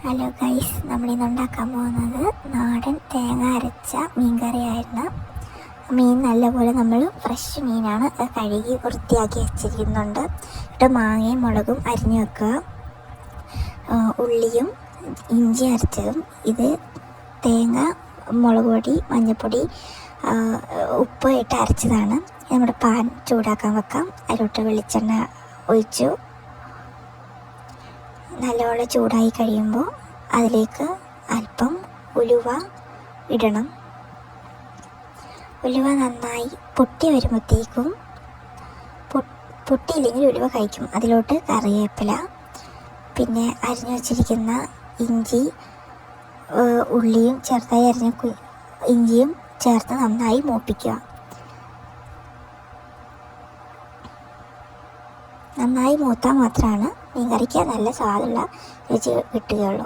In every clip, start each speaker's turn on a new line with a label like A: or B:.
A: Hello guys, നമ്മളിന്ന് ഉണ്ടാക്കാൻ പോകുന്നത് നാടൻ തേങ്ങ അരച്ച മീൻ കറിയായിരുന്നു. മീൻ നല്ലപോലെ നമ്മൾ ഫ്രഷ് മീനാണ് കഴുകി വൃത്തിയാക്കി വെച്ചിരിക്കുന്നുണ്ട്. മാങ്ങയും മുളകും അരിഞ്ഞു വെക്കുക, ഉള്ളിയും ഇഞ്ചി അരച്ചതും, ഇത് തേങ്ങ, മുളക് പൊടി, മഞ്ഞൾപ്പൊടി, ഉപ്പ് ഇട്ട് അരച്ചതാണ്. നമ്മുടെ പാൻ ചൂടാക്കാൻ വെക്കാം. അതിലോട്ട് വെളിച്ചെണ്ണ ഒഴിച്ചു നല്ലപോലെ ചൂടായി കഴിയുമ്പോൾ അതിലേക്ക് അല്പം ഉലുവ ഇടണം. ഉലുവ നന്നായി പൊട്ടി വരുമ്പോഴത്തേക്കും, പൊട്ടിയില്ലെങ്കിൽ ഉലുവ കഴിക്കും, അതിലോട്ട് കറിവേപ്പില, പിന്നെ അരിഞ്ഞു വച്ചിരിക്കുന്ന ഇഞ്ചി, ഉള്ളിയും ചെറുതായി അരിഞ്ഞ ഇഞ്ചിയും ചേർത്ത് നന്നായി മൂപ്പിക്കുക. നന്നായി മൂത്താൽ മാത്രമാണ് മീൻ കറിക്ക് നല്ല സ്വാദുള്ള രുചി കിട്ടുകയുള്ളൂ.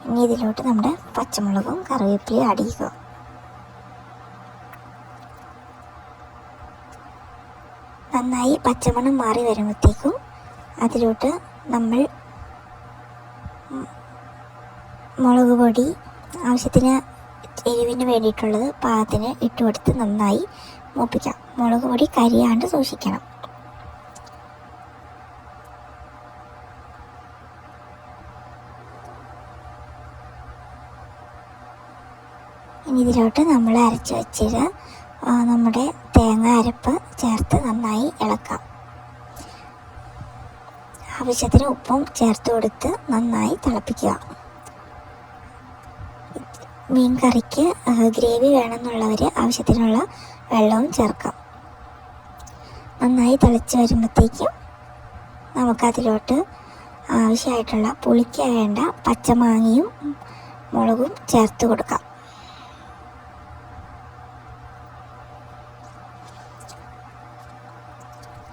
A: ഇനി ഇതിലോട്ട് നമ്മുടെ പച്ചമുളകും കറിവേപ്പിലയും ആഡ് ചെയ്യുക. നന്നായി പച്ചമണം മാറി വരുമ്പോഴത്തേക്കും അതിലോട്ട് നമ്മൾ മുളക് പൊടി, ആവശ്യത്തിന് എരിവിന് വേണ്ടിയിട്ടുള്ളത് പാകത്തിന് ഇട്ടുകൊടുത്ത് നന്നായി മൂപ്പിക്കാം. മുളക് പൊടി കരിയാണ്ട് സൂക്ഷിക്കണം. ഇനി ഇതിലോട്ട് നമ്മൾ അരച്ച് വെച്ചിട്ട് നമ്മുടെ തേങ്ങ അരപ്പ് ചേർത്ത് നന്നായി ഇളക്കാം. ആവശ്യത്തിന് ഉപ്പും ചേർത്ത് കൊടുത്ത് നന്നായി തിളപ്പിക്കുക. മീൻ കറിക്ക് ഗ്രേവി വേണമെന്നുള്ളവർ ആവശ്യത്തിനുള്ള വെള്ളവും ചേർക്കാം. നന്നായി തിളച്ച് വരുമ്പോഴത്തേക്കും നമുക്കതിലോട്ട് ആവശ്യമായിട്ടുള്ള പുളിക്ക് വേണ്ട പച്ചമാങ്ങയും മുളകും ചേർത്ത് കൊടുക്കാം.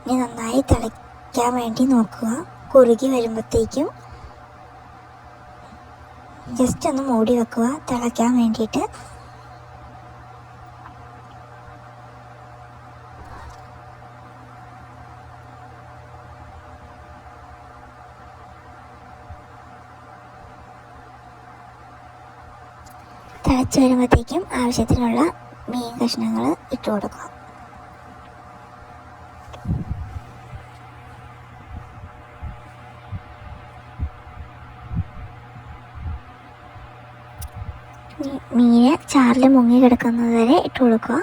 A: ഇനി നന്നായി തിളയ്ക്കാൻ വേണ്ടി നോക്കുക. കുറുകി വരുമ്പോഴത്തേക്കും ജസ്റ്റ് ഒന്ന് മൂടി വെക്കുക തിളയ്ക്കാൻ വേണ്ടിയിട്ട്. തിളച്ച് വരുമ്പോഴത്തേക്കും ആവശ്യത്തിനുള്ള മീൻ കഷ്ണങ്ങൾ ഇട്ട് കൊടുക്കുക. മീന് ചാറിൽ മുങ്ങി കിടക്കുന്നത് വരെ ഇട്ട് കൊടുക്കുക.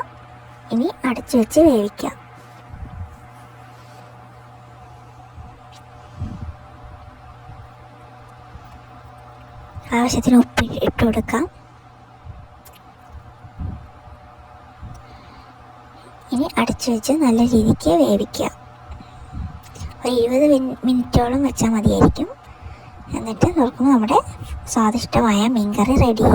A: ഇനി അടച്ചു വെച്ച് വേവിക്കുക. ആവശ്യത്തിന് ഉപ്പ് ഇട്ട് കൊടുക്കാം. ഇനി അടച്ചു വെച്ച് നല്ല രീതിക്ക് വേവിക്കുക. ഒരു 20 മിനിറ്റോളം വെച്ചാൽ മതിയായിരിക്കും. എന്നിട്ട് തുറക്കുമ്പോൾ നമ്മുടെ സ്വാദിഷ്ടമായ മീൻ കറി റെഡി.